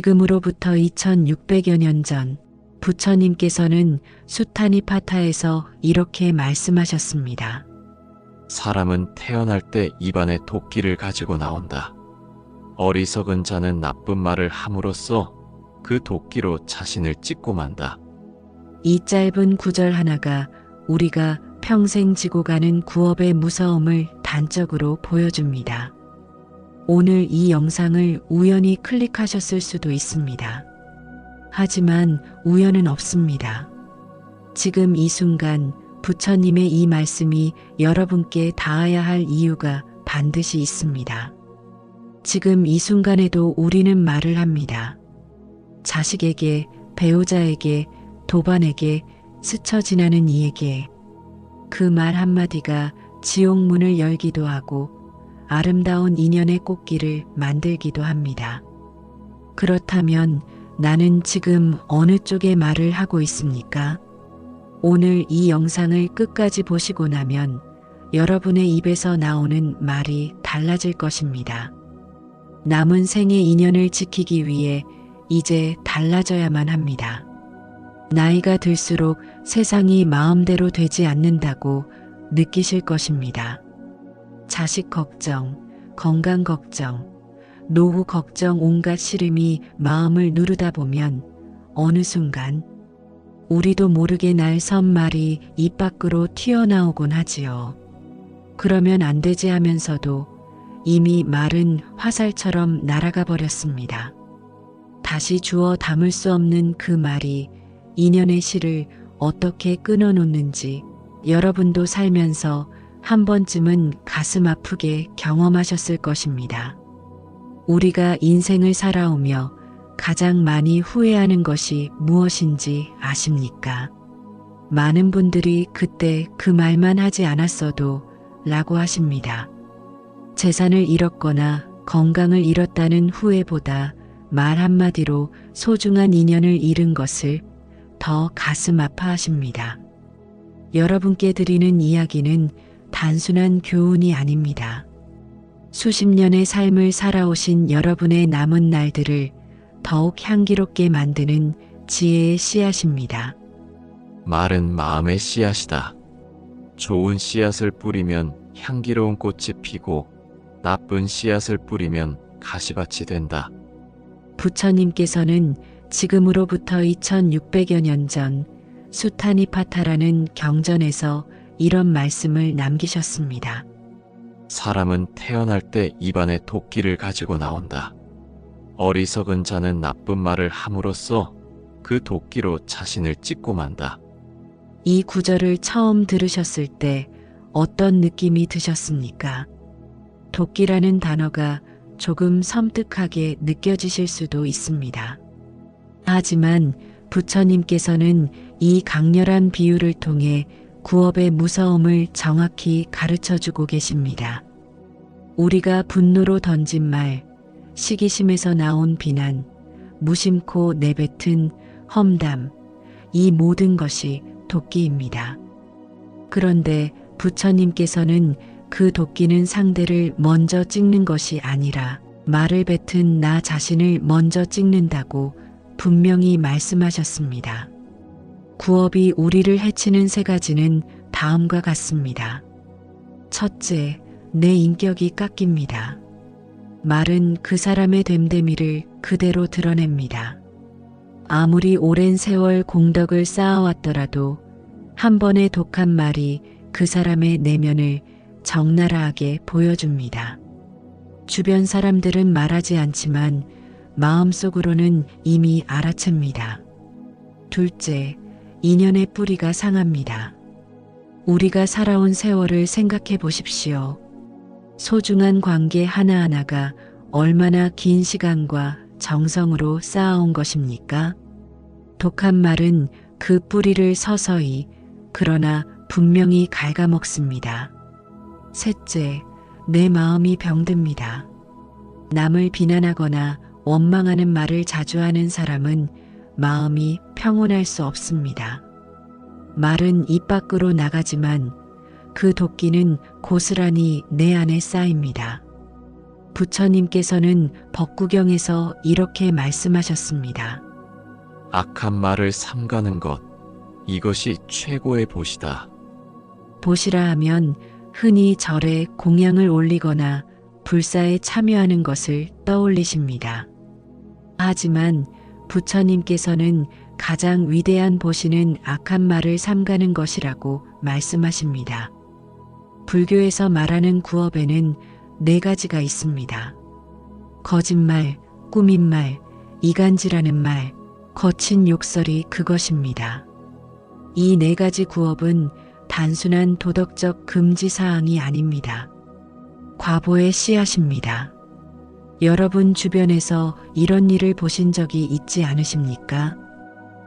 지금으로부터 2600여 년 전 부처님께서는 수타니파타에서 이렇게 말씀하셨습니다. 사람은 태어날 때 입안에 도끼를 가지고 나온다. 어리석은 자는 나쁜 말을 함으로써 그 도끼로 자신을 찢고 만다. 이 짧은 구절 하나가 우리가 평생 지고 가는 구업의 무서움을 단적으로 보여줍니다. 오늘 이 영상을 우연히 클릭하셨을 수도 있습니다. 하지만 우연은 없습니다. 지금 이 순간 부처님의 이 말씀이 여러분께 닿아야 할 이유가 반드시 있습니다. 지금 이 순간에도 우리는 말을 합니다. 자식에게, 배우자에게, 도반에게, 스쳐 지나는 이에게 그 말 한마디가 지옥문을 열기도 하고 아름다운 인연의 꽃길을 만들기도 합니다. 그렇다면 나는 지금 어느 쪽의 말을 하고 있습니까? 오늘 이 영상을 끝까지 보시고 나면 여러분의 입에서 나오는 말이 달라질 것입니다. 남은 생의 인연을 지키기 위해 이제 달라져야만 합니다. 나이가 들수록 세상이 마음대로 되지 않는다고 느끼실 것입니다. 자식 걱정, 건강 걱정, 노후 걱정 온갖 시름이 마음을 누르다 보면 어느 순간 우리도 모르게 날 선말이 입 밖으로 튀어나오곤 하지요. 그러면 안 되지 하면서도 이미 말은 화살처럼 날아가 버렸습니다. 다시 주워 담을 수 없는 그 말이 인연의 실을 어떻게 끊어놓는지 여러분도 살면서 한 번쯤은 가슴 아프게 경험하셨을 것입니다. 우리가 인생을 살아오며 가장 많이 후회하는 것이 무엇인지 아십니까? 많은 분들이 그때 그 말만 하지 않았어도 라고 하십니다. 재산을 잃었거나 건강을 잃었다는 후회보다 말 한마디로 소중한 인연을 잃은 것을 더 가슴 아파하십니다. 여러분께 드리는 이야기는 단순한 교훈이 아닙니다. 수십 년의 삶을 살아오신 여러분의 남은 날들을 더욱 향기롭게 만드는 지혜의 씨앗입니다. 말은 마음의 씨앗이다. 좋은 씨앗을 뿌리면 향기로운 꽃이 피고 나쁜 씨앗을 뿌리면 가시밭이 된다. 부처님께서는 지금으로부터 2600여 년 전 수타니파타라는 경전에서 이런 말씀을 남기셨습니다. 사람은 태어날 때 입안에 도끼를 가지고 나온다. 어리석은 자는 나쁜 말을 함으로써 그 도끼로 자신을 찢고 만다. 이 구절을 처음 들으셨을 때 어떤 느낌이 드셨습니까? 도끼라는 단어가 조금 섬뜩하게 느껴지실 수도 있습니다. 하지만 부처님께서는 이 강렬한 비유를 통해 구업의 무서움을 정확히 가르쳐주고 계십니다. 우리가 분노로 던진 말, 시기심에서 나온 비난, 무심코 내뱉은 험담, 이 모든 것이 도끼입니다. 그런데 부처님께서는 그 도끼는 상대를 먼저 찍는 것이 아니라 말을 뱉은 나 자신을 먼저 찍는다고 분명히 말씀하셨습니다. 구업이 우리를 해치는 세 가지는 다음과 같습니다. 첫째, 내 인격이 깎입니다. 말은 그 사람의 됨됨이를 그대로 드러냅니다. 아무리 오랜 세월 공덕을 쌓아왔더라도 한 번의 독한 말이 그 사람의 내면을 적나라하게 보여줍니다. 주변 사람들은 말하지 않지만 마음속으로는 이미 알아챕니다. 둘째, 인연의 뿌리가 상합니다. 우리가 살아온 세월을 생각해 보십시오. 소중한 관계 하나하나가 얼마나 긴 시간과 정성으로 쌓아온 것입니까? 독한 말은 그 뿌리를 서서히 그러나 분명히 갉아먹습니다. 셋째, 내 마음이 병듭니다. 남을 비난하거나 원망하는 말을 자주 하는 사람은 마음이 평온할 수 없습니다. 말은 입 밖으로 나가지만 그 도끼는 고스란히 내 안에 쌓입니다. 부처님께서는 법구경에서 이렇게 말씀하셨습니다. 악한 말을 삼가는 것, 이것이 최고의 보시다. 보시라 하면 흔히 절에 공양을 올리거나 불사에 참여하는 것을 떠올리십니다. 하지만 부처님께서는 가장 위대한 보시는 악한 말을 삼가는 것이라고 말씀하십니다. 불교에서 말하는 구업에는 4가지가 있습니다. 거짓말, 꾸민말, 이간질하는 말, 거친 욕설이 그것입니다. 이 4가지 구업은 단순한 도덕적 금지 사항이 아닙니다. 과보의 씨앗입니다. 여러분 주변에서 이런 일을 보신 적이 있지 않으십니까?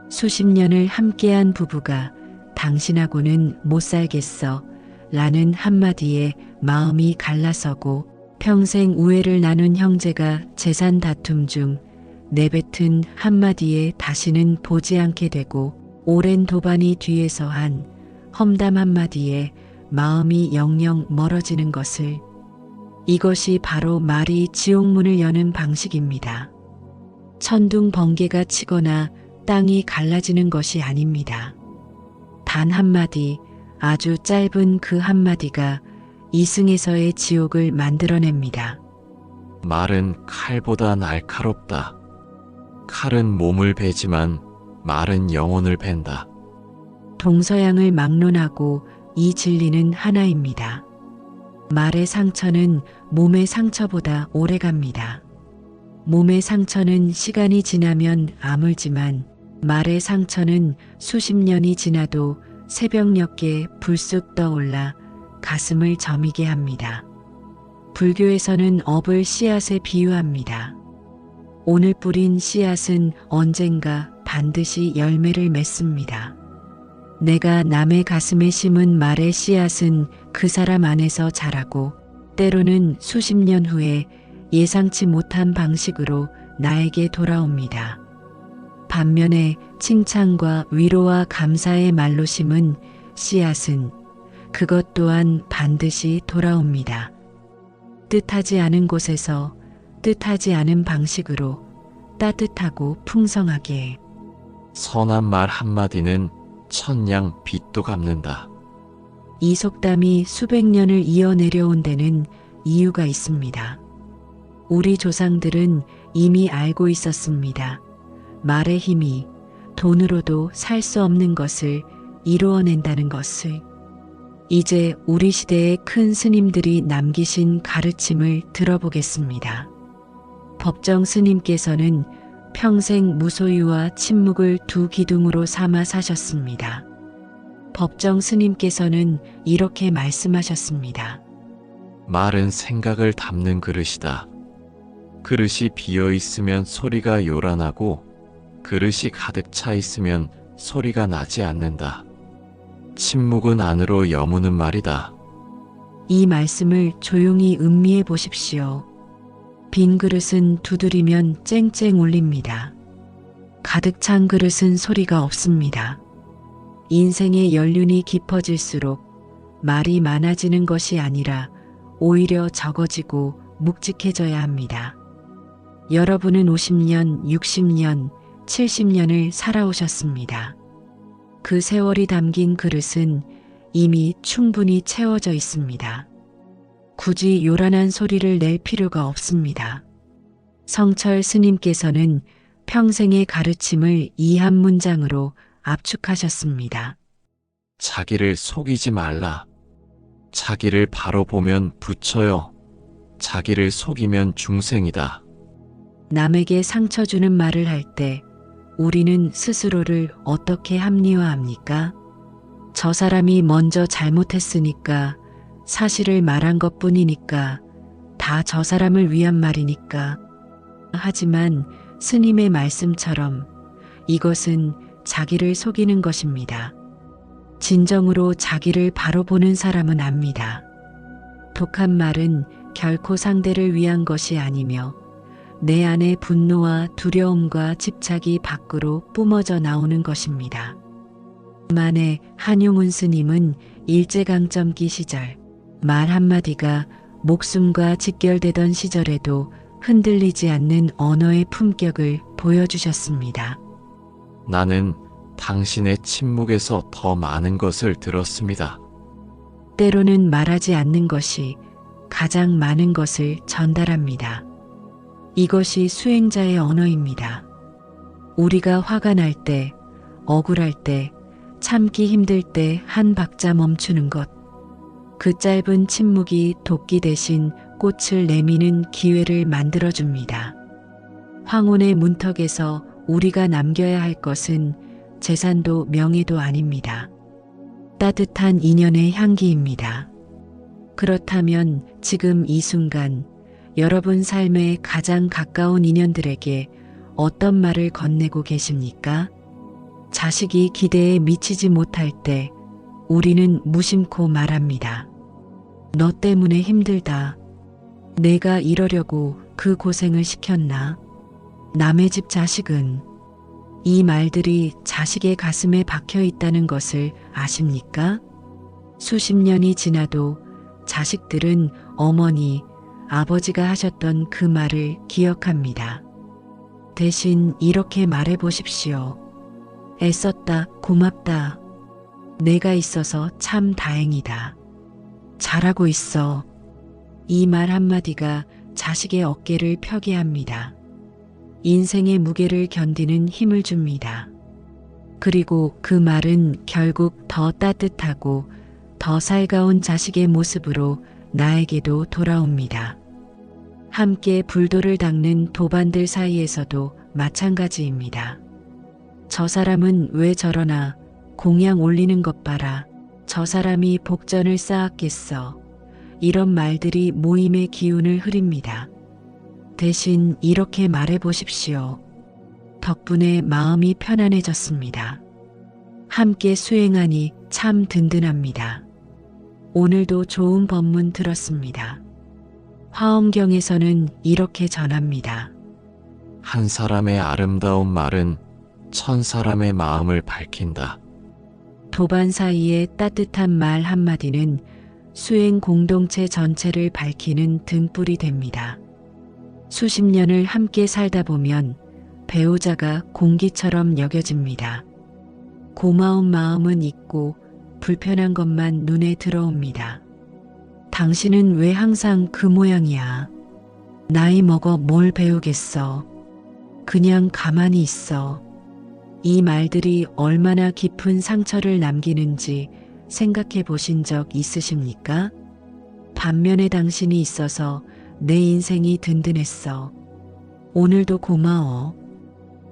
수십 년을 함께한 부부가 당신하고는 못 살겠어 라는 한마디에 마음이 갈라서고 평생 우애를 나눈 형제가 재산 다툼 중 내뱉은 한마디에 다시는 보지 않게 되고 오랜 도반이 뒤에서 한 험담 한마디에 마음이 영영 멀어지는 것을, 이것이 바로 말이 지옥문을 여는 방식입니다. 천둥 번개가 치거나 땅이 갈라지는 것이 아닙니다. 단 한마디, 아주 짧은 그 한마디가 이승에서의 지옥을 만들어냅니다. 말은 칼보다 날카롭다. 칼은 몸을 베지만 말은 영혼을 벤다. 동서양을 막론하고 이 진리는 하나입니다. 말의 상처는 몸의 상처보다 오래갑니다. 몸의 상처는 시간이 지나면 아물지만 말의 상처는 수십 년이 지나도 새벽녘에 불쑥 떠올라 가슴을 저미게 합니다. 불교에서는 업을 씨앗에 비유합니다. 오늘 뿌린 씨앗은 언젠가 반드시 열매를 맺습니다. 내가 남의 가슴에 심은 말의 씨앗은 그 사람 안에서 자라고 때로는 수십 년 후에 예상치 못한 방식으로 나에게 돌아옵니다. 반면에 칭찬과 위로와 감사의 말로 심은 씨앗은 그것 또한 반드시 돌아옵니다. 뜻하지 않은 곳에서 뜻하지 않은 방식으로 따뜻하고 풍성하게. 선한 말 한마디는 천냥 빚도 갚는다. 이 속담이 수백 년을 이어내려온 데는 이유가 있습니다. 우리 조상들은 이미 알고 있었습니다. 말의 힘이 돈으로도 살 수 없는 것을 이루어낸다는 것을. 이제 우리 시대의 큰 스님들이 남기신 가르침을 들어보겠습니다. 법정 스님께서는 평생 무소유와 침묵을 두 기둥으로 삼아 사셨습니다. 법정 스님께서는 이렇게 말씀하셨습니다. 말은 생각을 담는 그릇이다. 그릇이 비어 있으면 소리가 요란하고 그릇이 가득 차 있으면 소리가 나지 않는다. 침묵은 안으로 여무는 말이다. 이 말씀을 조용히 음미해 보십시오. 빈 그릇은 두드리면 쨍쨍 울립니다. 가득 찬 그릇은 소리가 없습니다. 인생의 연륜이 깊어질수록 말이 많아지는 것이 아니라 오히려 적어지고 묵직해져야 합니다. 여러분은 50년, 60년, 70년을 살아오셨습니다. 그 세월이 담긴 그릇은 이미 충분히 채워져 있습니다. 굳이 요란한 소리를 낼 필요가 없습니다. 성철 스님께서는 평생의 가르침을 이 한 문장으로 압축하셨습니다. 자기를 속이지 말라. 자기를 바로 보면 부처요. 자기를 속이면 중생이다. 남에게 상처 주는 말을 할 때 우리는 스스로를 어떻게 합리화합니까? 저 사람이 먼저 잘못했으니까, 사실을 말한 것뿐이니까, 다 저 사람을 위한 말이니까. 하지만 스님의 말씀처럼 이것은 자기를 속이는 것입니다. 진정으로 자기를 바로 보는 사람은 압니다. 독한 말은 결코 상대를 위한 것이 아니며 내 안의 분노와 두려움과 집착이 밖으로 뿜어져 나오는 것입니다. 만에 한용운 스님은 일제강점기 시절 말 한마디가 목숨과 직결되던 시절에도 흔들리지 않는 언어의 품격을 보여주셨습니다. 나는 당신의 침묵에서 더 많은 것을 들었습니다. 때로는 말하지 않는 것이 가장 많은 것을 전달합니다. 이것이 수행자의 언어입니다. 우리가 화가 날 때, 억울할 때, 참기 힘들 때 한 박자 멈추는 것. 그 짧은 침묵이 도끼 대신 꽃을 내미는 기회를 만들어줍니다. 황혼의 문턱에서 우리가 남겨야 할 것은 재산도 명예도 아닙니다. 따뜻한 인연의 향기입니다. 그렇다면 지금 이 순간 여러분 삶의 가장 가까운 인연들에게 어떤 말을 건네고 계십니까? 자식이 기대에 미치지 못할 때 우리는 무심코 말합니다. 너 때문에 힘들다. 내가 이러려고 그 고생을 시켰나? 남의 집 자식은. 이 말들이 자식의 가슴에 박혀 있다는 것을 아십니까? 수십 년이 지나도 자식들은 어머니, 아버지가 하셨던 그 말을 기억합니다. 대신 이렇게 말해 보십시오. 애썼다, 고맙다. 내가 있어서 참 다행이다. 잘하고 있어. 이 말 한마디가 자식의 어깨를 펴게 합니다. 인생의 무게를 견디는 힘을 줍니다. 그리고 그 말은 결국 더 따뜻하고 더 살가운 자식의 모습으로 나에게도 돌아옵니다. 함께 불도를 닦는 도반들 사이에서도 마찬가지입니다. 저 사람은 왜 저러나, 공양 올리는 것 봐라. 저 사람이 복전을 쌓았겠어. 이런 말들이 모임의 기운을 흐립니다. 대신 이렇게 말해 보십시오. 덕분에 마음이 편안해졌습니다. 함께 수행하니 참 든든합니다. 오늘도 좋은 법문 들었습니다. 화엄경에서는 이렇게 전합니다. 한 사람의 아름다운 말은 천 사람의 마음을 밝힌다. 도반 사이의 따뜻한 말 한마디는 수행 공동체 전체를 밝히는 등불이 됩니다. 수십 년을 함께 살다 보면 배우자가 공기처럼 여겨집니다. 고마운 마음은 있고 불편한 것만 눈에 들어옵니다. 당신은 왜 항상 그 모양이야? 나이 먹어 뭘 배우겠어? 그냥 가만히 있어. 이 말들이 얼마나 깊은 상처를 남기는지 생각해 보신 적 있으십니까? 반면에 당신이 있어서 내 인생이 든든했어. 오늘도 고마워.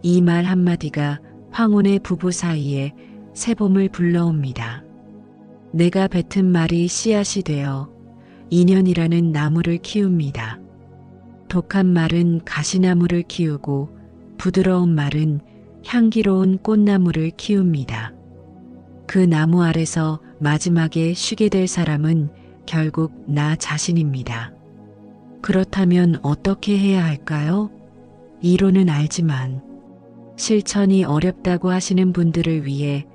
이 말 한마디가 황혼의 부부 사이에 새봄을 불러옵니다. 내가 뱉은 말이 씨앗이 되어 인연이라는 나무를 키웁니다. 독한 말은 가시나무를 키우고 부드러운 말은 향기로운 꽃나무를 키웁니다. 그 나무 아래서 마지막에 쉬게 될 사람은 결국 나 자신입니다. 그렇다면 어떻게 해야 할까요? 이론은 알지만 실천이 어렵다고 하시는 분들을 위해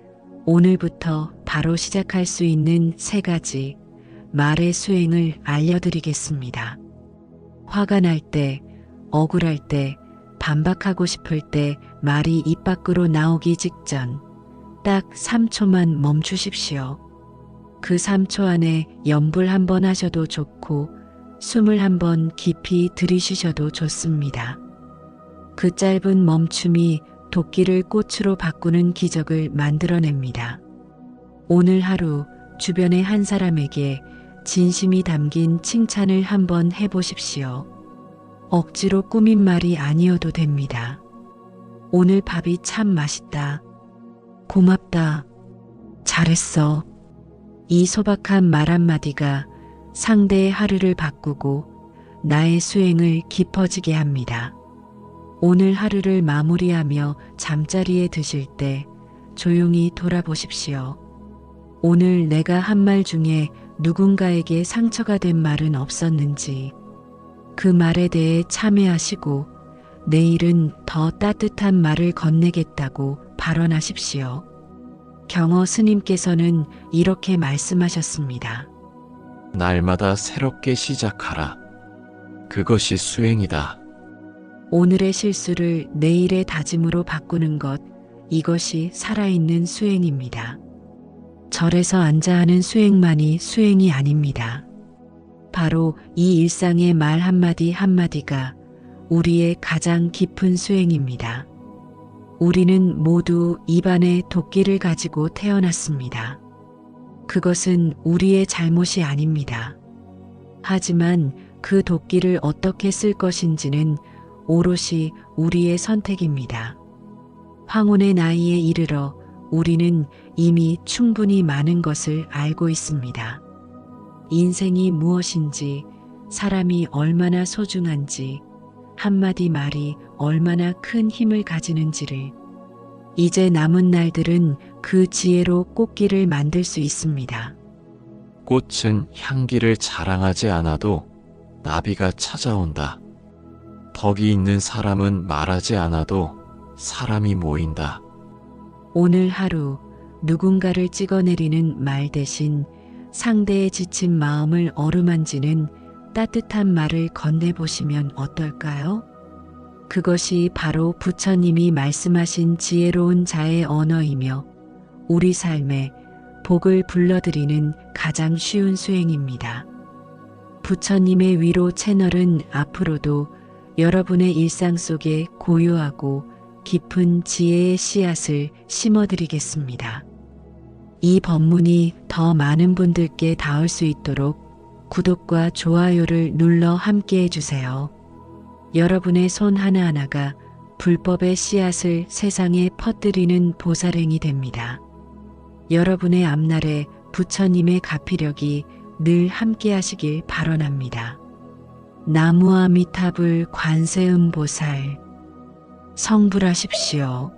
오늘부터 바로 시작할 수 있는 3가지 말의 수행을 알려드리겠습니다. 화가 날 때, 억울할 때, 반박하고 싶을 때 말이 입 밖으로 나오기 직전 딱 3초만 멈추십시오. 그 3초 안에 염불 한번 하셔도 좋고 숨을 한번 깊이 들이쉬셔도 좋습니다. 그 짧은 멈춤이 도끼를 꽃으로 바꾸는 기적을 만들어냅니다. 오늘 하루 주변의 한 사람에게 진심이 담긴 칭찬을 한번 해보십시오. 억지로 꾸민 말이 아니어도 됩니다. 오늘 밥이 참 맛있다. 고맙다. 잘했어. 이 소박한 말 한마디가 상대의 하루를 바꾸고 나의 수행을 깊어지게 합니다. 오늘 하루를 마무리하며 잠자리에 드실 때 조용히 돌아보십시오. 오늘 내가 한 말 중에 누군가에게 상처가 된 말은 없었는지 그 말에 대해 참회하시고 내일은 더 따뜻한 말을 건네겠다고 발언하십시오. 경어 스님께서는 이렇게 말씀하셨습니다. 날마다 새롭게 시작하라. 그것이 수행이다. 오늘의 실수를 내일의 다짐으로 바꾸는 것, 이것이 살아있는 수행입니다. 절에서 앉아 하는 수행만이 수행이 아닙니다. 바로 이 일상의 말 한마디 한마디가 우리의 가장 깊은 수행입니다. 우리는 모두 입안에 도끼를 가지고 태어났습니다. 그것은 우리의 잘못이 아닙니다. 하지만 그 도끼를 어떻게 쓸 것인지는 오롯이 우리의 선택입니다. 황혼의 나이에 이르러 우리는 이미 충분히 많은 것을 알고 있습니다. 인생이 무엇인지, 사람이 얼마나 소중한지, 한마디 말이 얼마나 큰 힘을 가지는지를, 이제 남은 날들은 그 지혜로 꽃길을 만들 수 있습니다. 꽃은 향기를 자랑하지 않아도 나비가 찾아온다. 덕이 있는 사람은 말하지 않아도 사람이 모인다. 오늘 하루 누군가를 찍어내리는 말 대신 상대의 지친 마음을 어루만지는 따뜻한 말을 건네보시면 어떨까요? 그것이 바로 부처님이 말씀하신 지혜로운 자의 언어이며 우리 삶에 복을 불러들이는 가장 쉬운 수행입니다. 부처님의 위로 채널은 앞으로도 여러분의 일상 속에 고요하고 깊은 지혜의 씨앗을 심어드리겠습니다. 이 법문이 더 많은 분들께 닿을 수 있도록 구독과 좋아요를 눌러 함께 해주세요. 여러분의 손 하나하나가 불법의 씨앗을 세상에 퍼뜨리는 보살행이 됩니다. 여러분의 앞날에 부처님의 가피력이 늘 함께 하시길 발언합니다. 나무아미타불 관세음보살 성불하십시오.